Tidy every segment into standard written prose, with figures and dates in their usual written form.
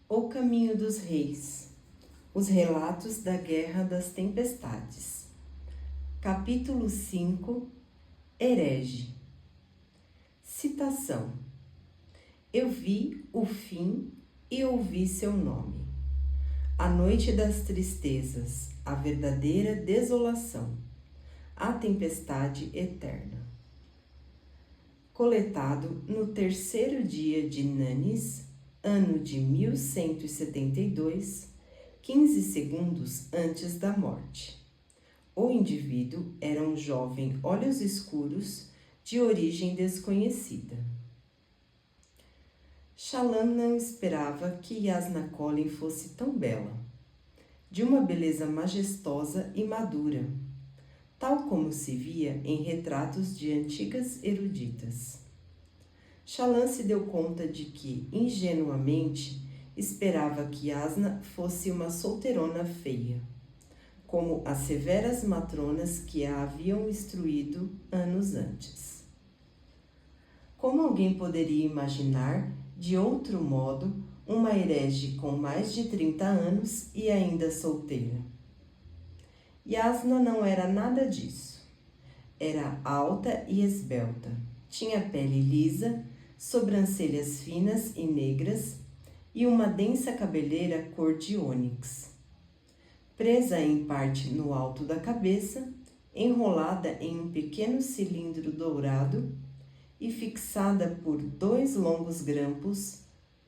O Caminho dos Reis. Os relatos da Guerra das Tempestades. Capítulo 5. Herege. Citação. Eu vi o fim e ouvi seu nome. A noite das tristezas, a verdadeira desolação, a tempestade eterna. Coletado no terceiro dia de Nanis, ano de 1172, 15 segundos antes da morte. O indivíduo era um jovem olhos escuros, de origem desconhecida. Shallan não esperava que Yasna Kholin fosse tão bela, de uma beleza majestosa e madura, tal como se via em retratos de antigas eruditas. Shallan se deu conta de que, ingenuamente, esperava que Yasna fosse uma solteirona feia, como as severas matronas que a haviam instruído anos antes. Como alguém poderia imaginar, de outro modo, uma herege com mais de 30 anos e ainda solteira? Yasna não era nada disso. Era alta e esbelta, tinha pele lisa, sobrancelhas finas e negras e uma densa cabeleira cor de ônix. Presa em parte no alto da cabeça, enrolada em um pequeno cilindro dourado e fixada por 2 longos grampos,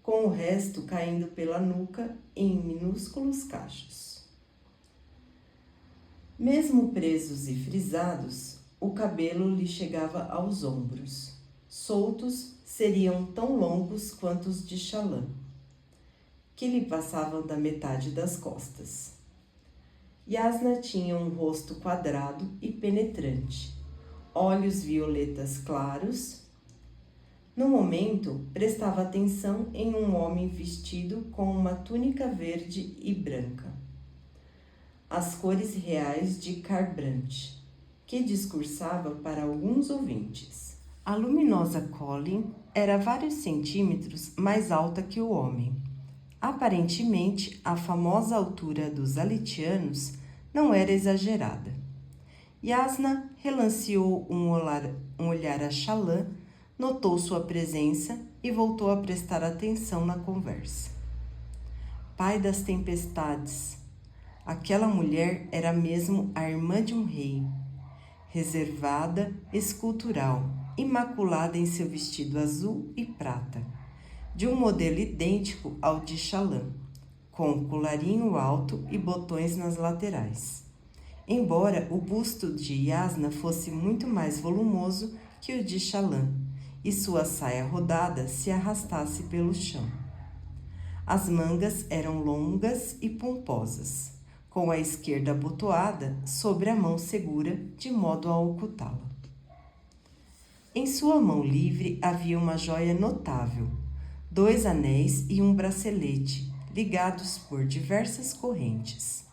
com o resto caindo pela nuca em minúsculos cachos. Mesmo presos e frisados, o cabelo lhe chegava aos ombros. Soltos, seriam tão longos quanto os de Shallan, que lhe passavam da metade das costas. Yasna tinha um rosto quadrado e penetrante, olhos violetas claros. No momento, prestava atenção em um homem vestido com uma túnica verde e branca, as cores reais de Kharbranch, que discursava para alguns ouvintes. A luminosa Kholin era vários centímetros mais alta que o homem. Aparentemente, a famosa altura dos alitianos não era exagerada. Yasna relanceou um olhar a Shallan, notou sua presença e voltou a prestar atenção na conversa. Pai das tempestades, aquela mulher era mesmo a irmã de um rei, reservada, escultural, imaculada em seu vestido azul e prata, de um modelo idêntico ao de Shallan, com colarinho alto e botões nas laterais, embora o busto de Yasna fosse muito mais volumoso que o de Shallan e sua saia rodada se arrastasse pelo chão. As mangas eram longas e pomposas, com a esquerda abotoada sobre a mão segura, de modo a ocultá-la. Em sua mão livre havia uma joia notável, 2 anéis e um bracelete, ligados por diversas correntes,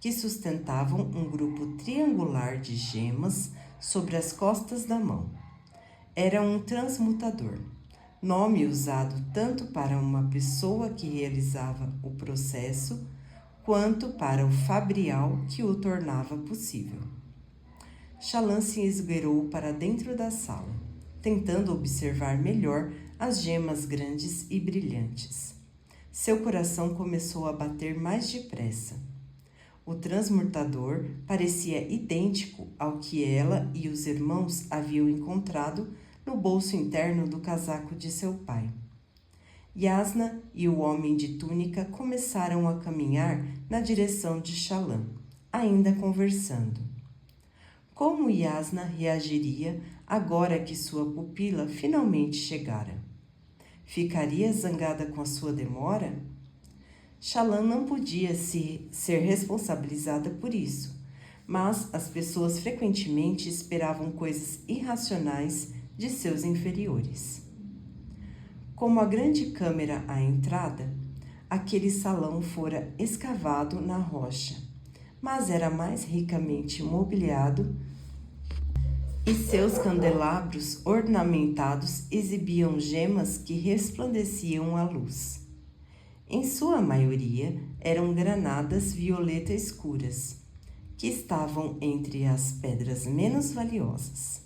que sustentavam um grupo triangular de gemas sobre as costas da mão. Era um transmutador, nome usado tanto para uma pessoa que realizava o processo, quanto para o fabrial que o tornava possível. Shallan se esgueirou para dentro da sala, tentando observar melhor as gemas grandes e brilhantes. Seu coração começou a bater mais depressa. O transmutador parecia idêntico ao que ela e os irmãos haviam encontrado no bolso interno do casaco de seu pai. Yasna e o homem de túnica começaram a caminhar na direção de Shallan, ainda conversando. Como Yasna reagiria agora que sua pupila finalmente chegara? Ficaria zangada com a sua demora? Shallan não podia ser responsabilizada por isso, mas as pessoas frequentemente esperavam coisas irracionais de seus inferiores. Como a grande câmara à entrada, aquele salão fora escavado na rocha, mas era mais ricamente mobiliado e seus candelabros ornamentados exibiam gemas que resplandeciam à luz. Em sua maioria, eram granadas violeta escuras, que estavam entre as pedras menos valiosas.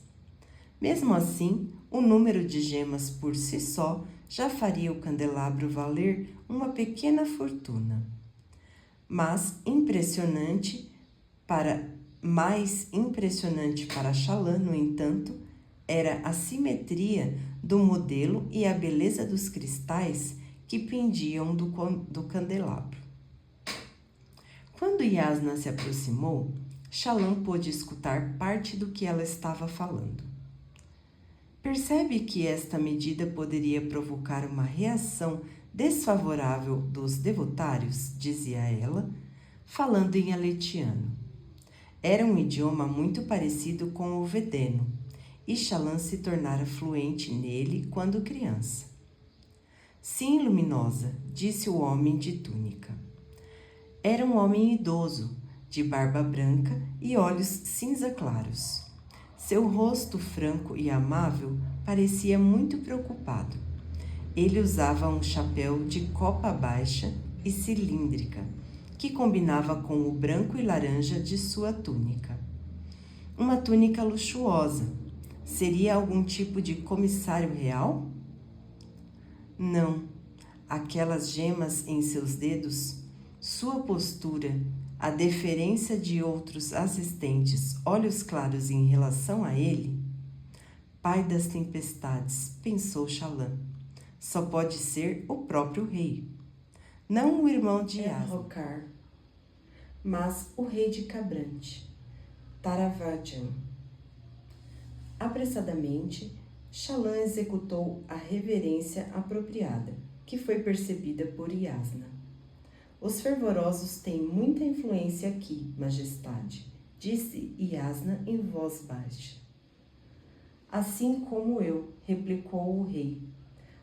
Mesmo assim, o número de gemas por si só já faria o candelabro valer uma pequena fortuna. Mais impressionante para Chalan, no entanto, era a simetria do modelo e a beleza dos cristais que pendiam do candelabro. Quando Yasna se aproximou, Chalan pôde escutar parte do que ela estava falando. Percebe que esta medida poderia provocar uma reação desfavorável dos devotários, dizia ela, falando em aletiano. Era um idioma muito parecido com o vedeno, e Chalan se tornara fluente nele quando criança. Sim, luminosa, disse o homem de túnica. Era um homem idoso, de barba branca e olhos cinza claros. Seu rosto franco e amável parecia muito preocupado. Ele usava um chapéu de copa baixa e cilíndrica, que combinava com o branco e laranja de sua túnica. Uma túnica luxuosa. Seria algum tipo de comissário real? Não. Aquelas gemas em seus dedos, sua postura, a deferência de outros assistentes, olhos claros em relação a ele. Pai das tempestades, pensou Chalan. Só pode ser o próprio rei. Não o irmão de Yasna, mas o rei de Cabrante, Taravajan. Apressadamente, Chalan executou a reverência apropriada, que foi percebida por Yasna. Os fervorosos têm muita influência aqui, majestade, disse Yasna em voz baixa. Assim como eu, replicou o rei.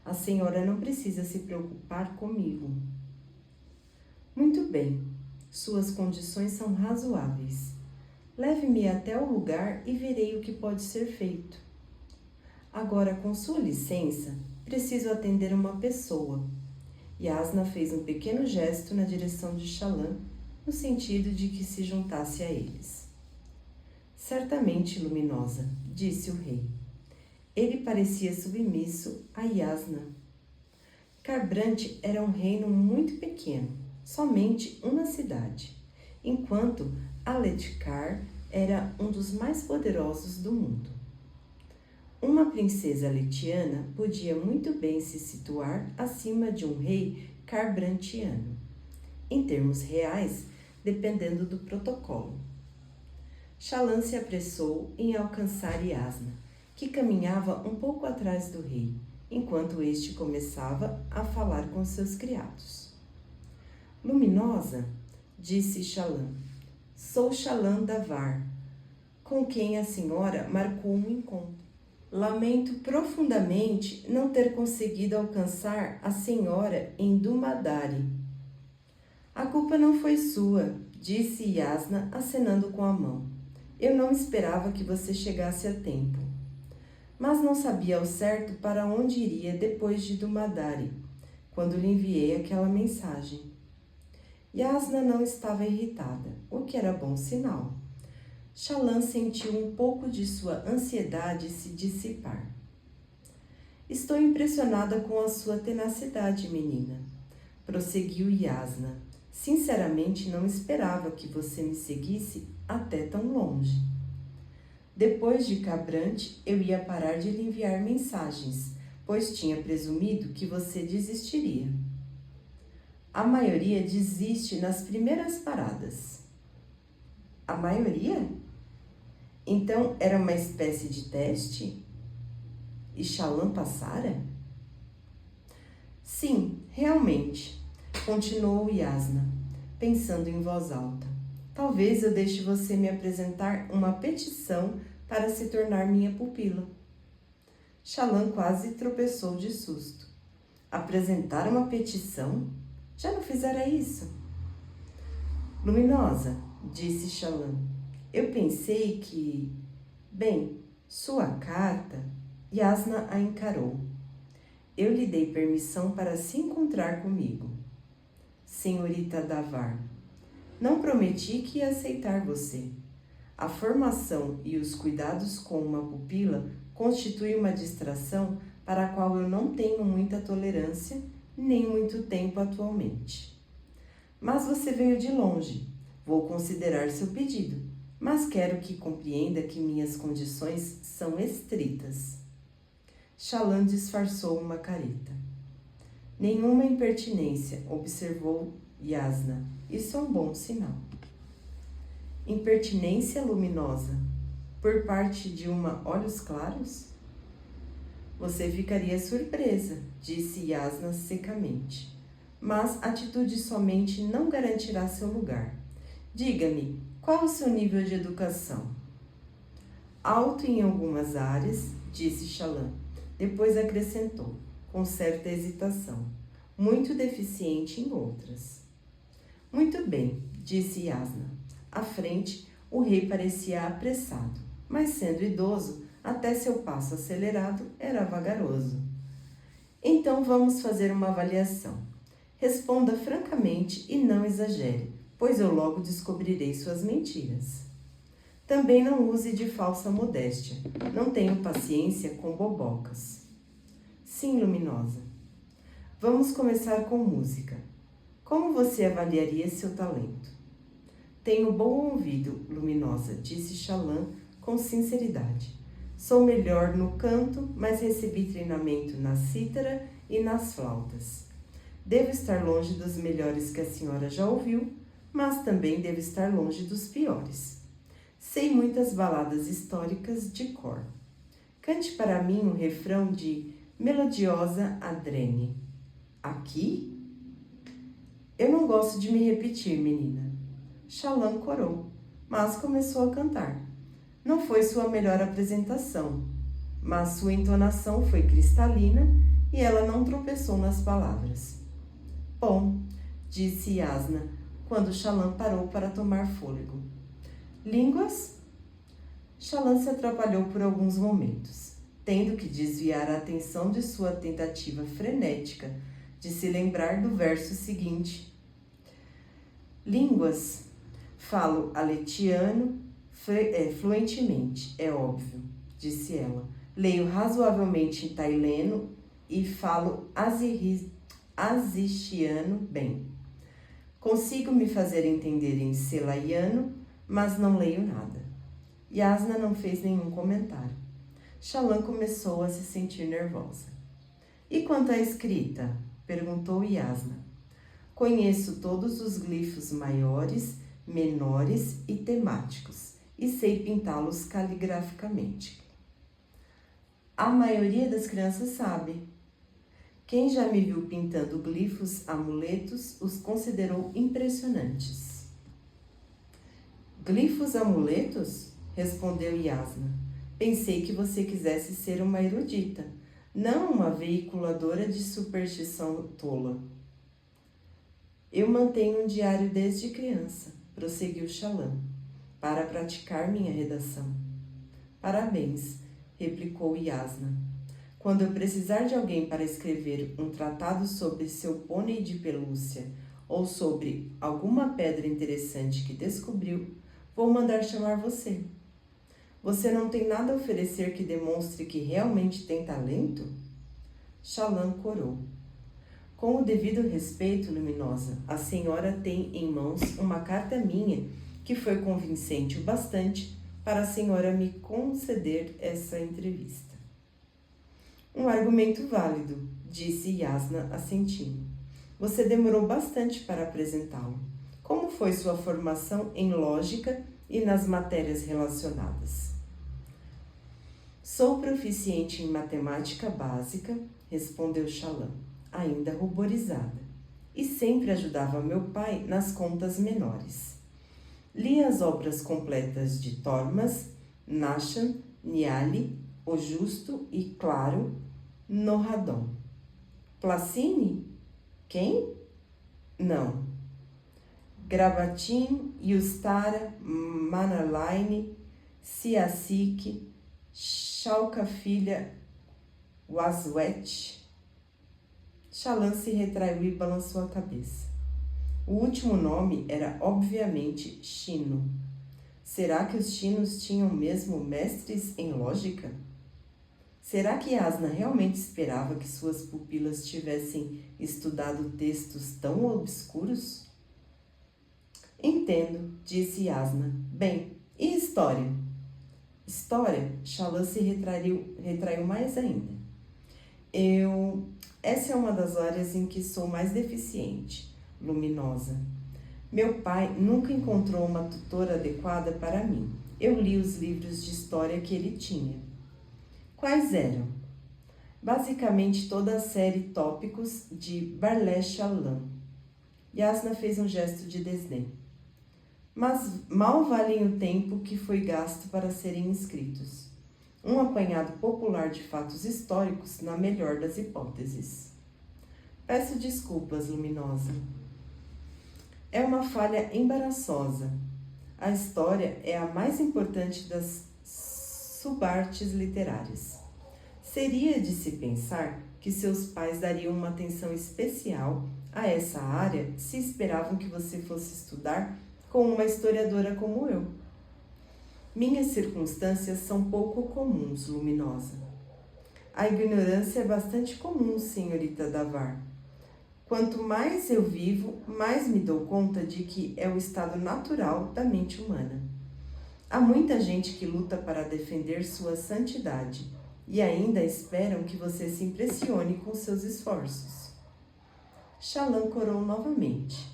A senhora não precisa se preocupar comigo. Muito bem, suas condições são razoáveis. Leve-me até o lugar e verei o que pode ser feito. Agora, com sua licença, preciso atender uma pessoa. Yasna fez um pequeno gesto na direção de Chalan, no sentido de que se juntasse a eles. Certamente, luminosa, disse o rei. Ele parecia submisso a Yasna. Cabrante era um reino muito pequeno, somente uma cidade, enquanto Aletkar era um dos mais poderosos do mundo. Uma princesa aletiana podia muito bem se situar acima de um rei carbrantiano, em termos reais, dependendo do protocolo. Chalan se apressou em alcançar Yasna, que caminhava um pouco atrás do rei, enquanto este começava a falar com seus criados. Luminosa, disse Chalan, sou Chalan Davar, com quem a senhora marcou um encontro. Lamento profundamente não ter conseguido alcançar a senhora em Dumadari. A culpa não foi sua, disse Yasna, acenando com a mão. Eu não esperava que você chegasse a tempo. Mas não sabia ao certo para onde iria depois de Dumadari, quando lhe enviei aquela mensagem. Yasna não estava irritada, o que era bom sinal. Chalan sentiu um pouco de sua ansiedade se dissipar. Estou impressionada com a sua tenacidade, menina, prosseguiu Yasna. Sinceramente, não esperava que você me seguisse até tão longe. Depois de Cabrante, eu ia parar de lhe enviar mensagens, pois tinha presumido que você desistiria. A maioria desiste nas primeiras paradas. A maioria? Então era uma espécie de teste? E Chalan passara? Sim, realmente, continuou Yasna, pensando em voz alta. Talvez eu deixe você me apresentar uma petição para se tornar minha pupila. Chalan quase tropeçou de susto. Apresentar uma petição? Já não fizera isso? Luminosa, disse Chalan, eu pensei que... Bem, sua carta... Yasna a encarou. Eu lhe dei permissão para se encontrar comigo. senhorita Davar. Não prometi que ia aceitar você. A formação e os cuidados com uma pupila constituem uma distração para a qual eu não tenho muita tolerância nem muito tempo atualmente. Mas você veio de longe. Vou considerar seu pedido, mas quero que compreenda que minhas condições são estritas. Chalan disfarçou uma careta. Nenhuma impertinência, observou Yasna. Isso é um bom sinal. Impertinência luminosa, por parte de uma olhos claros? Você ficaria surpresa, disse Yasna secamente. Mas atitude somente não garantirá seu lugar. Diga-me, qual o seu nível de educação? Alto em algumas áreas, disse Chalan. Depois acrescentou, com certa hesitação, muito deficiente em outras. Muito bem, disse Yasna. À frente, o rei parecia apressado, mas sendo idoso, até seu passo acelerado era vagaroso. Então vamos fazer uma avaliação. Responda francamente e não exagere, pois eu logo descobrirei suas mentiras. Também não use de falsa modéstia. Não tenho paciência com bobocas. Sim, Luminosa. Vamos começar com música. Como você avaliaria seu talento? Tenho bom ouvido, Luminosa, disse Chalan com sinceridade. Sou melhor no canto, mas recebi treinamento na cítara e nas flautas. Devo estar longe dos melhores que a senhora já ouviu, mas também devo estar longe dos piores. Sei muitas baladas históricas de cor. Cante para mim um refrão de Melodiosa Adrene. Aqui? Eu não gosto de me repetir, menina. Chalan corou, mas começou a cantar. Não foi sua melhor apresentação, mas sua entonação foi cristalina e ela não tropeçou nas palavras. Bom, disse Yasna, quando Chalan parou para tomar fôlego. Línguas? Chalan se atrapalhou por alguns momentos, tendo que desviar a atenção de sua tentativa frenética de se lembrar do verso seguinte. Línguas? Falo aletiano fluentemente, é óbvio, disse ela. Leio razoavelmente taileno e falo azixiano bem. Consigo me fazer entender em selaiano, mas não leio nada. Yasna não fez nenhum comentário. Chalan começou a se sentir nervosa. E quanto à escrita? Perguntou Yasna. Conheço todos os glifos maiores, menores e temáticos, e sei pintá-los caligraficamente. A maioria das crianças sabe. Quem já me viu pintando glifos, amuletos, os considerou impressionantes. Glifos, amuletos? Respondeu Yasna. Pensei que você quisesse ser uma erudita, não uma veiculadora de superstição tola. Eu mantenho um diário desde criança, prosseguiu Chalan, para praticar minha redação. Parabéns, replicou Yasna. Quando eu precisar de alguém para escrever um tratado sobre seu pônei de pelúcia ou sobre alguma pedra interessante que descobriu, vou mandar chamar você. Você não tem nada a oferecer que demonstre que realmente tem talento? Chalan corou. Com o devido respeito, Luminosa, a senhora tem em mãos uma carta minha que foi convincente o bastante para a senhora me conceder essa entrevista. Um argumento válido, disse Yasna assentindo. Você demorou bastante para apresentá-lo. Como foi sua formação em lógica e nas matérias relacionadas? Sou proficiente em matemática básica, respondeu Chalan, ainda ruborizada, e sempre ajudava meu pai nas contas menores. Li as obras completas de Tormas, Nachan, Niali, O Justo e, claro, Nohadon. Placine? Quem? Não. Gravatin, Yustara, Mannerlein, Siasik, Chalca Filha, Waswet. Chalan se retraiu e balançou a cabeça. O último nome era obviamente Chino. Será que os chinos tinham mesmo mestres em lógica? Será que Yasna realmente esperava que suas pupilas tivessem estudado textos tão obscuros? Entendo, disse Yasna. Bem, e história? História? Shallan se retraiu mais ainda. Essa é uma das áreas em que sou mais deficiente, Luminosa. Meu pai nunca encontrou uma tutora adequada para mim. Eu li os livros de história que ele tinha. Quais eram? Basicamente toda a série Tópicos de Barlé Shallan. Yasna fez um gesto de desdém. Mas mal valem o tempo que foi gasto para serem escritos. Um apanhado popular de fatos históricos na melhor das hipóteses. Peço desculpas, Luminosa. É uma falha embaraçosa. A história é a mais importante das subartes literárias. Seria de se pensar que seus pais dariam uma atenção especial a essa área se esperavam que você fosse estudar com uma historiadora como eu. Minhas circunstâncias são pouco comuns, Luminosa. A ignorância é bastante comum, senhorita Davar. Quanto mais eu vivo, mais me dou conta de que é o estado natural da mente humana. Há muita gente que luta para defender sua santidade e ainda esperam que você se impressione com seus esforços. Shallan corou novamente.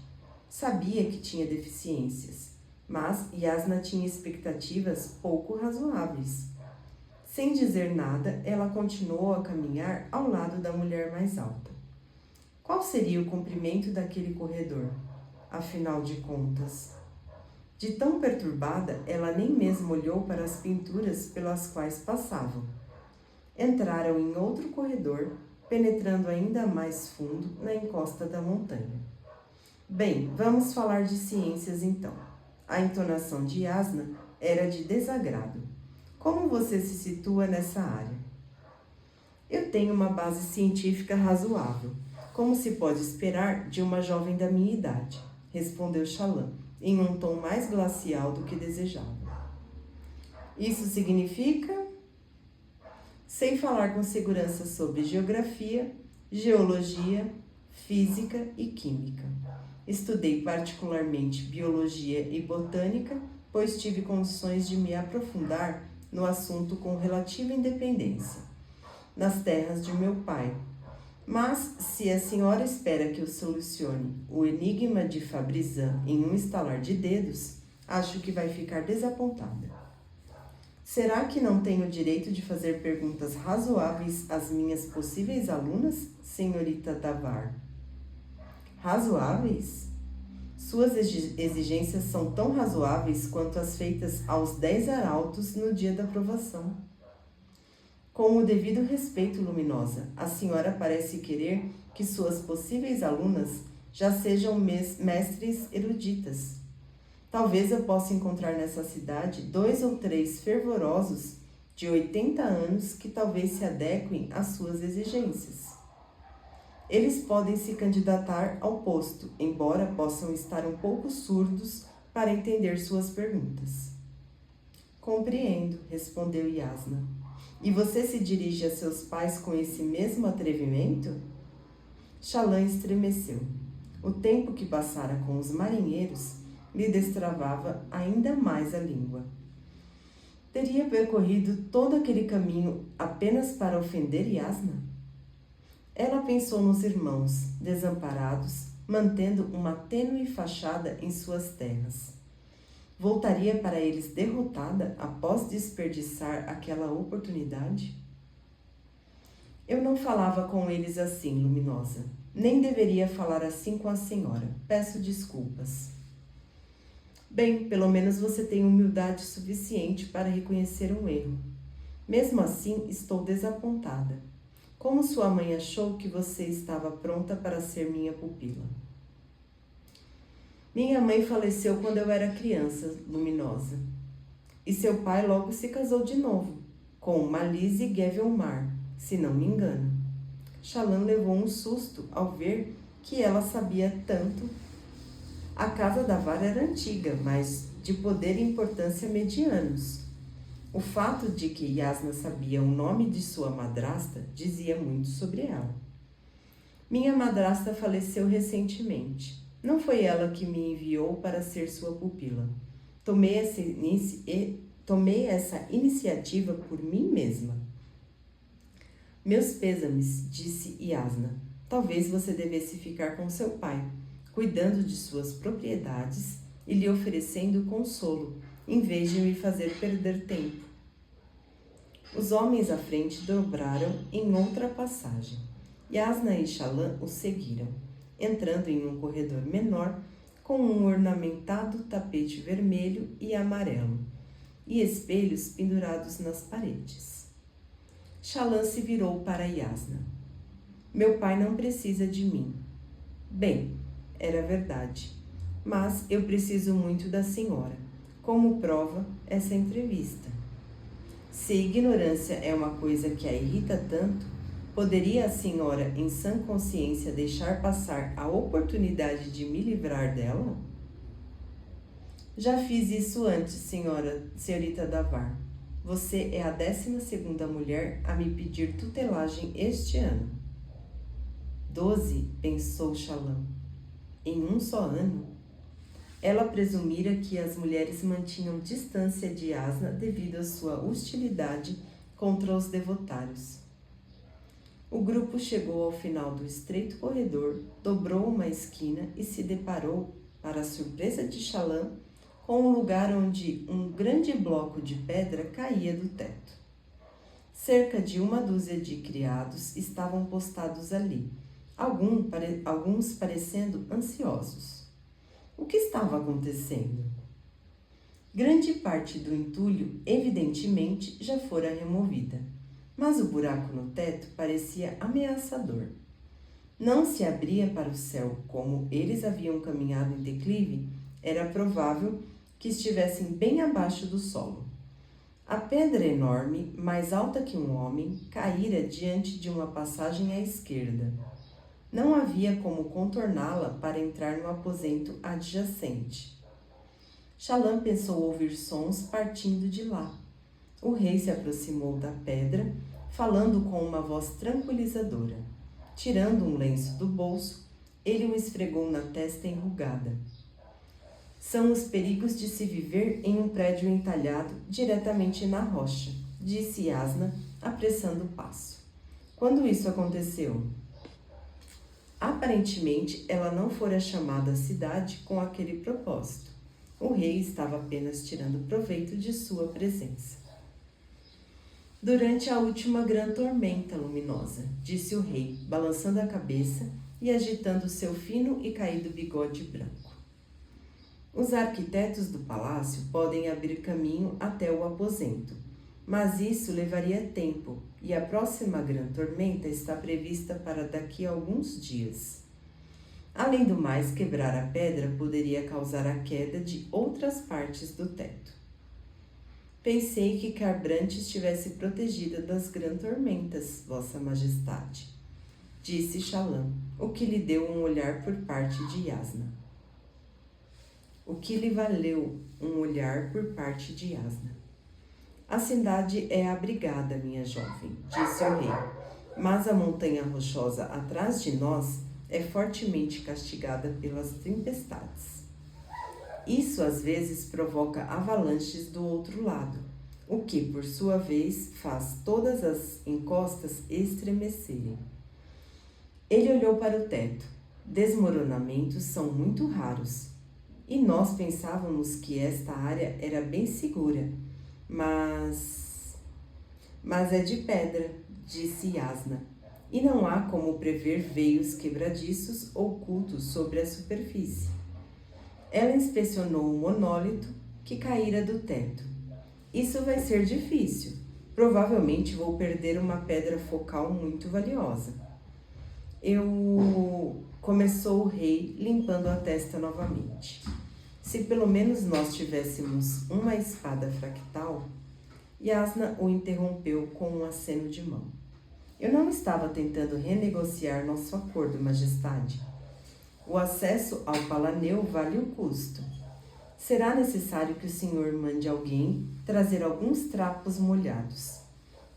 Sabia que tinha deficiências, mas Yasna tinha expectativas pouco razoáveis. Sem dizer nada, ela continuou a caminhar ao lado da mulher mais alta. Qual seria o comprimento daquele corredor, afinal de contas? De tão perturbada, ela nem mesmo olhou para as pinturas pelas quais passavam. Entraram em outro corredor, penetrando ainda mais fundo na encosta da montanha. Bem, vamos falar de ciências então. A entonação de Yasna era de desagrado. Como você se situa nessa área? Eu tenho uma base científica razoável, como se pode esperar de uma jovem da minha idade, respondeu Shallan, em um tom mais glacial do que desejava. Isso significa? Sei falar com segurança sobre geografia, geologia, física e química. Estudei particularmente biologia e botânica, pois tive condições de me aprofundar no assunto com relativa independência, nas terras de meu pai. Mas, se a senhora espera que eu solucione o enigma de Fabrizan em um estalar de dedos, acho que vai ficar desapontada. Será que não tenho o direito de fazer perguntas razoáveis às minhas possíveis alunas, senhorita Davar? Razoáveis? Suas exigências são tão razoáveis quanto as feitas aos 10 arautos no dia da aprovação. Com o devido respeito, Luminosa, a senhora parece querer que suas possíveis alunas já sejam mestres eruditas. Talvez eu possa encontrar nessa cidade 2 ou 3 fervorosos de 80 anos que talvez se adequem às suas exigências. Eles podem se candidatar ao posto, embora possam estar um pouco surdos para entender suas perguntas. Compreendo, respondeu Yasna. E você se dirige a seus pais com esse mesmo atrevimento? Shallan estremeceu. O tempo que passara com os marinheiros lhe destravava ainda mais a língua. Teria percorrido todo aquele caminho apenas para ofender Yasna? Ela pensou nos irmãos, desamparados, mantendo uma tênue fachada em suas terras. Voltaria para eles derrotada após desperdiçar aquela oportunidade? Eu não falava com eles assim, Luminosa. Nem deveria falar assim com a senhora. Peço desculpas. Bem, pelo menos você tem humildade suficiente para reconhecer um erro. Mesmo assim, estou desapontada. Como sua mãe achou que você estava pronta para ser minha pupila? Minha mãe faleceu quando eu era criança, Luminosa. E seu pai logo se casou de novo, com Malise Gevelmar, se não me engano. Shallan levou um susto ao ver que ela sabia tanto. A casa da vara era antiga, mas de poder e importância medianos. O fato de que Yasna sabia o nome de sua madrasta dizia muito sobre ela. Minha madrasta faleceu recentemente. Não foi ela que me enviou para ser sua pupila. Tomei essa iniciativa por mim mesma. Meus pêsames, disse Yasna. Talvez você devesse ficar com seu pai, cuidando de suas propriedades e lhe oferecendo consolo, em vez de me fazer perder tempo. Os homens à frente dobraram em outra passagem. Yasna e Shallan os seguiram, entrando em um corredor menor com um ornamentado tapete vermelho e amarelo e espelhos pendurados nas paredes. Shallan se virou para Yasna. Meu pai não precisa de mim. Bem, era verdade, mas eu preciso muito da senhora, como prova essa entrevista. Se ignorância é uma coisa que a irrita tanto, poderia a senhora, em sã consciência, deixar passar a oportunidade de me livrar dela? Já fiz isso antes, senhorita Davar. Você é a 12ª mulher a me pedir tutelagem este ano. 12, pensou Shallan. Em um só ano? Ela presumira que as mulheres mantinham distância de Yasna devido à sua hostilidade contra os devotários. O grupo chegou ao final do estreito corredor, dobrou uma esquina e se deparou, para a surpresa de Shallan, com um lugar onde um grande bloco de pedra caía do teto. Cerca de 1 dúzia de criados estavam postados ali, alguns parecendo ansiosos. O que estava acontecendo? Grande parte do entulho, evidentemente, já fora removida, mas o buraco no teto parecia ameaçador. Não se abria para o céu, como eles haviam caminhado em declive, era provável que estivessem bem abaixo do solo. A pedra enorme, mais alta que um homem, caíra diante de uma passagem à esquerda. Não havia como contorná-la para entrar no aposento adjacente. Shallan pensou ouvir sons partindo de lá. O rei se aproximou da pedra, falando com uma voz tranquilizadora. Tirando um lenço do bolso, ele o esfregou na testa enrugada. São os perigos de se viver em um prédio entalhado diretamente na rocha, disse Yasna, apressando o passo. Quando isso aconteceu? Aparentemente, ela não fora chamada à cidade com aquele propósito. O rei estava apenas tirando proveito de sua presença. Durante a última grande tormenta luminosa, disse o rei, balançando a cabeça e agitando seu fino e caído bigode branco. Os arquitetos do palácio podem abrir caminho até o aposento, mas isso levaria tempo e a próxima grande tormenta está prevista para daqui a alguns dias. Além do mais, quebrar a pedra poderia causar a queda de outras partes do teto. Pensei que Kharbrandt estivesse protegida das grandes tormentas, Vossa Majestade, disse Shallan, o que lhe deu um olhar por parte de Yasna. O que lhe valeu um olhar por parte de Yasna? A cidade é abrigada, minha jovem, disse o rei, mas a montanha rochosa atrás de nós é fortemente castigada pelas tempestades. Isso às vezes provoca avalanches do outro lado, o que, por sua vez, faz todas as encostas estremecerem. Ele olhou para o teto. Desmoronamentos são muito raros, e nós pensávamos que esta área era bem segura, mas é de pedra, disse Yasna, e não há como prever veios quebradiços ocultos sobre a superfície. Ela inspecionou o monólito que caíra do teto. Isso vai ser difícil. Provavelmente vou perder uma pedra focal muito valiosa. Começou o rei, limpando a testa novamente. Se pelo menos nós tivéssemos uma espada fractal... Yasna o interrompeu com um aceno de mão. Eu não estava tentando renegociar nosso acordo, Majestade. O acesso ao palaneu vale o custo. Será necessário que o senhor mande alguém trazer alguns trapos molhados.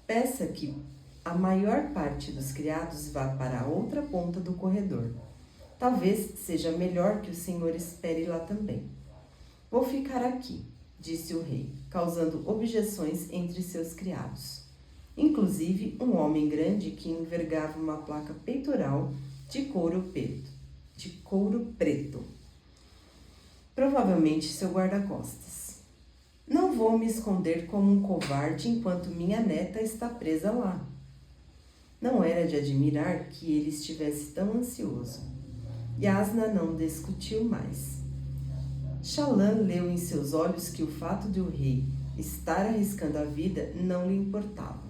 Peça que a maior parte dos criados vá para a outra ponta do corredor. Talvez seja melhor que o senhor espere lá também. Vou ficar aqui, disse o rei, causando objeções entre seus criados. Inclusive um homem grande que envergava uma placa peitoral de couro preto. Provavelmente seu guarda-costas. Não vou me esconder como um covarde enquanto minha neta está presa lá. Não era de admirar que ele estivesse tão ansioso. Yasna não discutiu mais. Shallan leu em seus olhos que o fato de o rei estar arriscando a vida não lhe importava.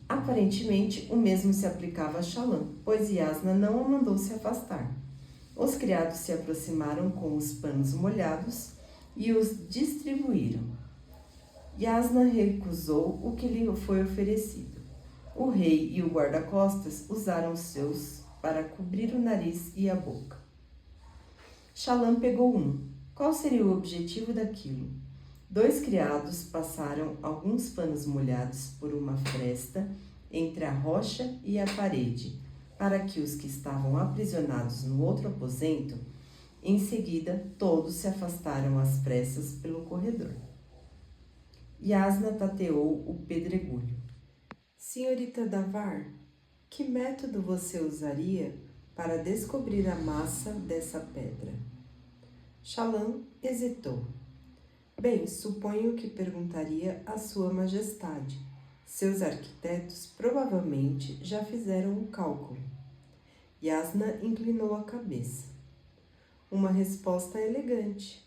Aparentemente, o mesmo se aplicava a Shallan, pois Yasna não a mandou se afastar. Os criados se aproximaram com os panos molhados e os distribuíram. Yasna recusou o que lhe foi oferecido. O rei e o guarda-costas usaram os seus para cobrir o nariz e a boca. Shallan pegou um. Qual seria o objetivo daquilo? 2 criados passaram alguns panos molhados por uma fresta entre a rocha e a parede, para que os que estavam aprisionados no outro aposento, em seguida, todos se afastaram às pressas pelo corredor. Yasna tateou o pedregulho. Senhorita Davar, que método você usaria para descobrir a massa dessa pedra? Shallan hesitou. Bem, suponho que perguntaria à Sua Majestade. Seus arquitetos provavelmente já fizeram o cálculo. Yasna inclinou a cabeça. Uma resposta elegante.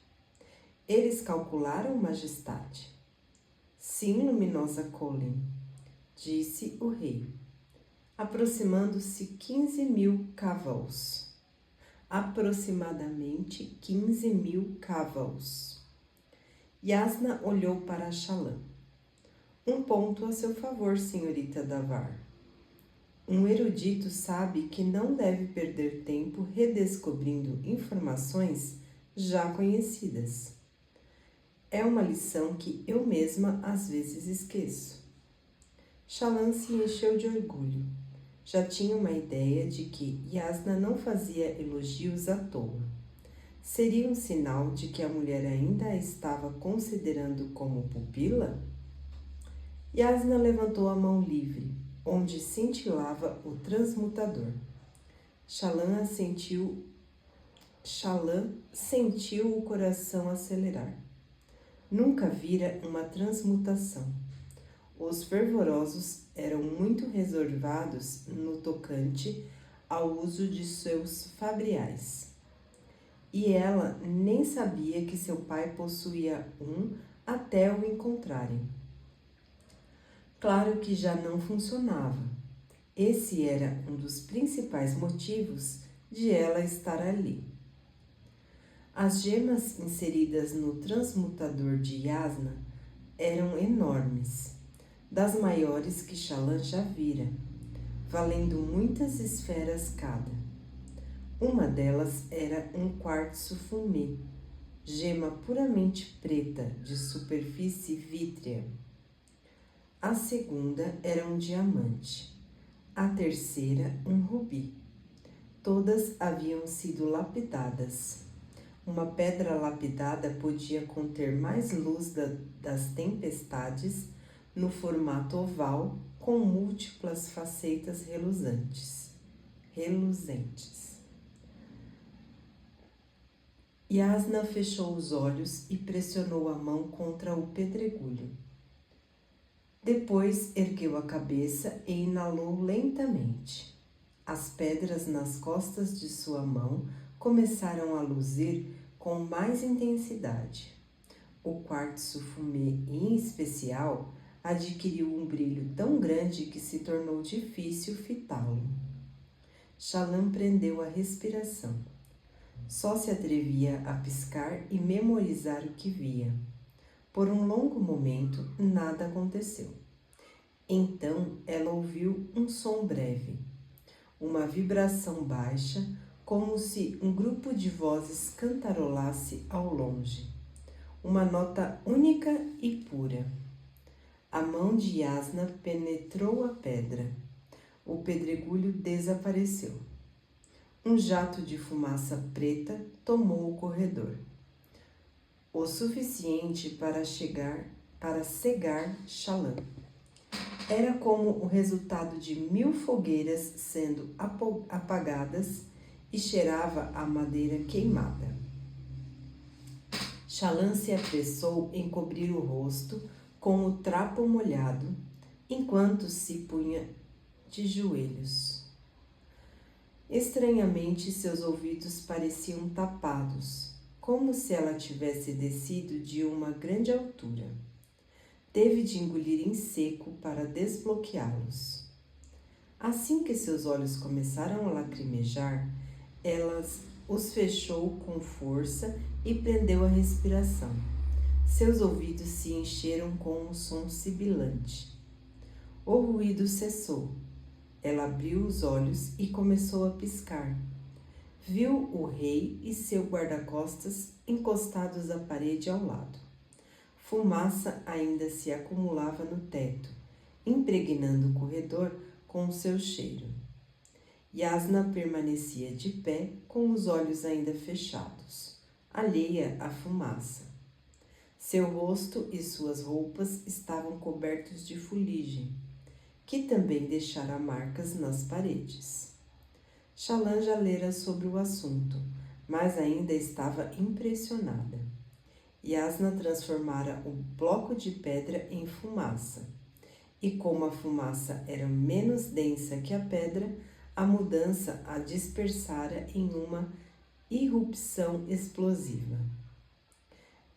Eles calcularam, Majestade? Sim, luminosa Colin, disse o rei, aproximando-se 15.000 cavalos. Aproximadamente 15.000 cavalos. Yasna olhou para Shallan. Um ponto a seu favor, senhorita Davar. Um erudito sabe que não deve perder tempo redescobrindo informações já conhecidas. É uma lição que eu mesma às vezes esqueço. Shallan se encheu de orgulho. Já tinha uma ideia de que Yasna não fazia elogios à toa. Seria um sinal de que a mulher ainda a estava considerando como pupila? Yasna levantou a mão livre, onde cintilava o transmutador. Shallan sentiu o coração acelerar. Nunca vira uma transmutação. Os fervorosos eram muito reservados no tocante ao uso de seus fabriais. E ela nem sabia que seu pai possuía um até o encontrarem. Claro que já não funcionava. Esse era um dos principais motivos de ela estar ali. As gemas inseridas no transmutador de Yasna eram enormes, das maiores que Shallan já vira, valendo muitas esferas cada. Uma delas era um quartzo fumê, gema puramente preta de superfície vítrea. A segunda era um diamante, a terceira um rubi. Todas haviam sido lapidadas. Uma pedra lapidada podia conter mais luz das tempestades no formato oval com múltiplas facetas reluzentes. Yasna fechou os olhos e pressionou a mão contra o pedregulho. Depois ergueu a cabeça e inalou lentamente. As pedras nas costas de sua mão começaram a luzir com mais intensidade. O quartzo fumê, em especial, adquiriu um brilho tão grande que se tornou difícil fitá-lo. Shallan prendeu a respiração. Só se atrevia a piscar e memorizar o que via. Por um longo momento, nada aconteceu. Então, ela ouviu um som breve. uma vibração baixa, como se um grupo de vozes cantarolasse ao longe. Uma nota única e pura. A mão de Yasna penetrou a pedra. O pedregulho desapareceu. Um jato de fumaça preta tomou o corredor. O suficiente para cegar Shallan. Era como o resultado de 1000 fogueiras sendo apagadas e cheirava a madeira queimada. Shallan se apressou em cobrir o rosto com o trapo molhado, enquanto se punha de joelhos. Estranhamente, seus ouvidos pareciam tapados, como se ela tivesse descido de uma grande altura. Teve de engolir em seco para desbloqueá-los. Assim que seus olhos começaram a lacrimejar, ela os fechou com força e prendeu a respiração. Seus ouvidos se encheram com um som sibilante. O ruído cessou. Ela abriu os olhos e começou a piscar. Viu o rei e seu guarda-costas encostados à parede ao lado. Fumaça ainda se acumulava no teto, impregnando o corredor com o seu cheiro. Yasna permanecia de pé, com os olhos ainda fechados, alheia à fumaça. Seu rosto e suas roupas estavam cobertos de fuligem, que também deixara marcas nas paredes. Shallan já lera sobre o assunto, mas ainda estava impressionada. Yasna transformara o bloco de pedra em fumaça, e como a fumaça era menos densa que a pedra, a mudança a dispersara em uma irrupção explosiva.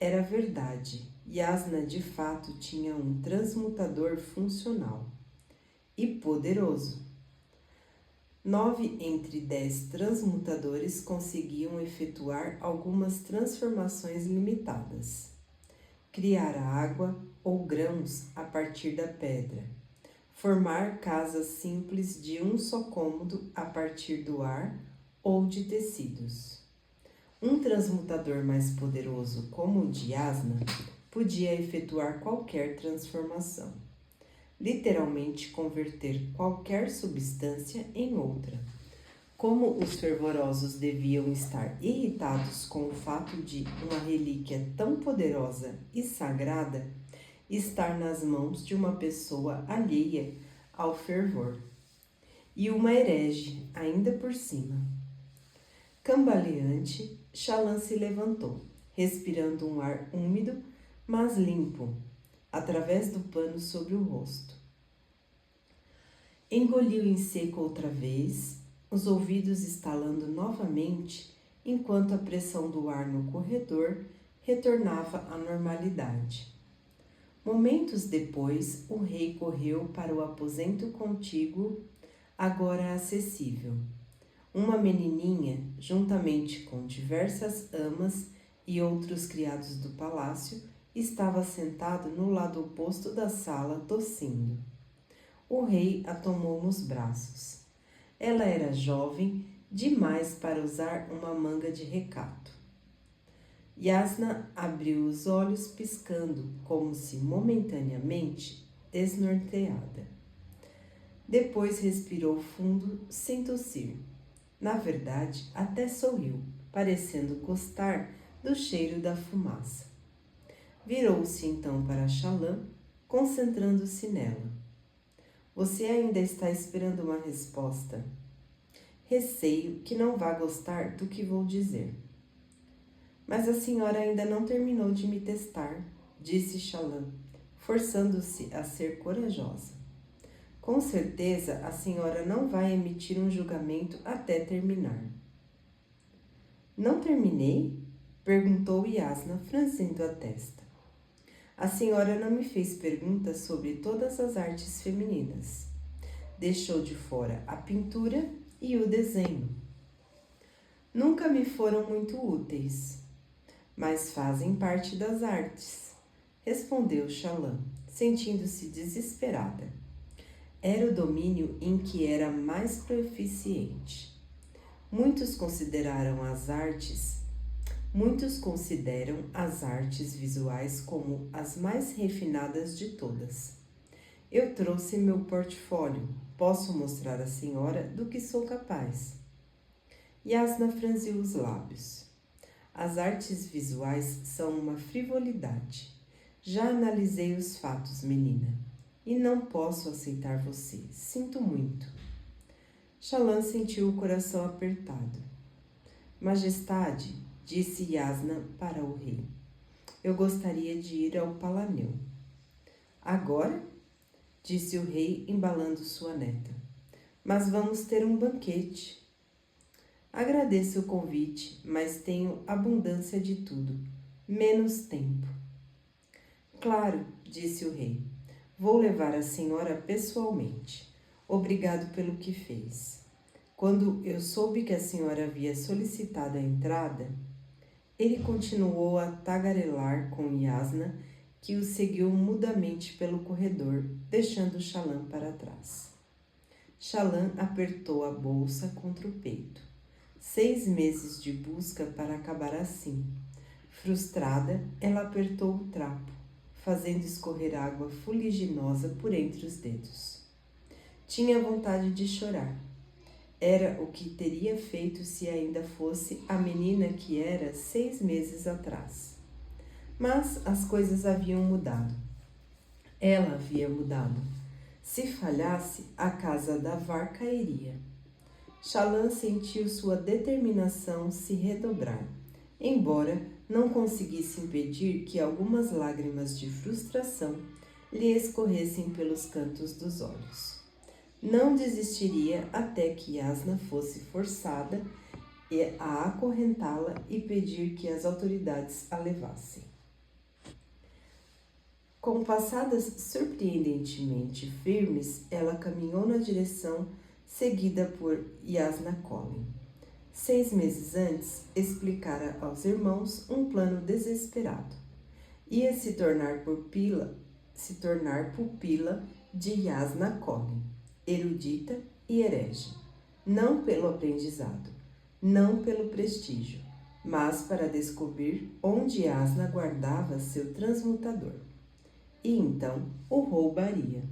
Era verdade, Yasna de fato tinha um transmutador funcional e poderoso. 9 entre 10 transmutadores conseguiam efetuar algumas transformações limitadas. Criar água ou grãos a partir da pedra. Formar casas simples de um só cômodo a partir do ar ou de tecidos. Um transmutador mais poderoso como o de Yasna podia efetuar qualquer transformação. Literalmente converter qualquer substância em outra. Como os fervorosos deviam estar irritados com o fato de uma relíquia tão poderosa e sagrada estar nas mãos de uma pessoa alheia ao fervor. E uma herege, ainda por cima. Cambaleante, Shallan se levantou, respirando um ar úmido, mas limpo, através do pano sobre o rosto. Engoliu em seco outra vez, os ouvidos estalando novamente, enquanto a pressão do ar no corredor retornava à normalidade. Momentos depois, o rei correu para o aposento contíguo, agora acessível. Uma menininha, juntamente com diversas amas e outros criados do palácio, estava sentado no lado oposto da sala, tossindo. O rei a tomou nos braços. Ela era jovem demais para usar uma manga de recato. Yasna abriu os olhos piscando, como se momentaneamente desnorteada. Depois respirou fundo, sem tossir. Na verdade, até sorriu, parecendo gostar do cheiro da fumaça. Virou-se então para Shallan, concentrando-se nela. Você ainda está esperando uma resposta. Receio que não vá gostar do que vou dizer. Mas a senhora ainda não terminou de me testar, disse Shallan, forçando-se a ser corajosa. Com certeza a senhora não vai emitir um julgamento até terminar. Não terminei? Perguntou Yasna, franzindo a testa. A senhora não me fez perguntas sobre todas as artes femininas. Deixou de fora a pintura e o desenho. Nunca me foram muito úteis, mas fazem parte das artes, respondeu Shallan, sentindo-se desesperada. Era o domínio em que era mais proficiente. Muitos consideram as artes visuais como as mais refinadas de todas. Eu trouxe meu portfólio. Posso mostrar à senhora do que sou capaz. Yasna franziu os lábios. As artes visuais são uma frivolidade. Já analisei os fatos, menina, e não posso aceitar você. Sinto muito. Shallan sentiu o coração apertado. Majestade, disse Yasna para o rei, eu gostaria de ir ao Palanel. Agora? Disse o rei, embalando sua neta. Mas vamos ter um banquete. Agradeço o convite, mas tenho abundância de tudo, menos tempo. Claro, disse o rei. Vou levar a senhora pessoalmente. Obrigado pelo que fez. Quando eu soube que a senhora havia solicitado a entrada, ele continuou a tagarelar com Yasna, que o seguiu mudamente pelo corredor, deixando Shallan para trás. Shallan apertou a bolsa contra o peito. 6 meses de busca para acabar assim. Frustrada, ela apertou o trapo, fazendo escorrer água fuliginosa por entre os dedos. Tinha vontade de chorar. Era o que teria feito se ainda fosse a menina que era 6 meses atrás. Mas as coisas haviam mudado. Ela havia mudado. Se falhasse, a casa da Var cairia. Shallan sentiu sua determinação se redobrar, embora não conseguisse impedir que algumas lágrimas de frustração lhe escorressem pelos cantos dos olhos. Não desistiria até que Yasna fosse forçada a acorrentá-la e pedir que as autoridades a levassem. Com passadas surpreendentemente firmes, ela caminhou na direção seguida por Yasna Collin. 6 meses antes, explicara aos irmãos um plano desesperado. Ia se tornar pupila de Yasna Collin, erudita e herege, não pelo aprendizado, não pelo prestígio, mas para descobrir onde Yasna guardava seu transmutador. E então o roubaria.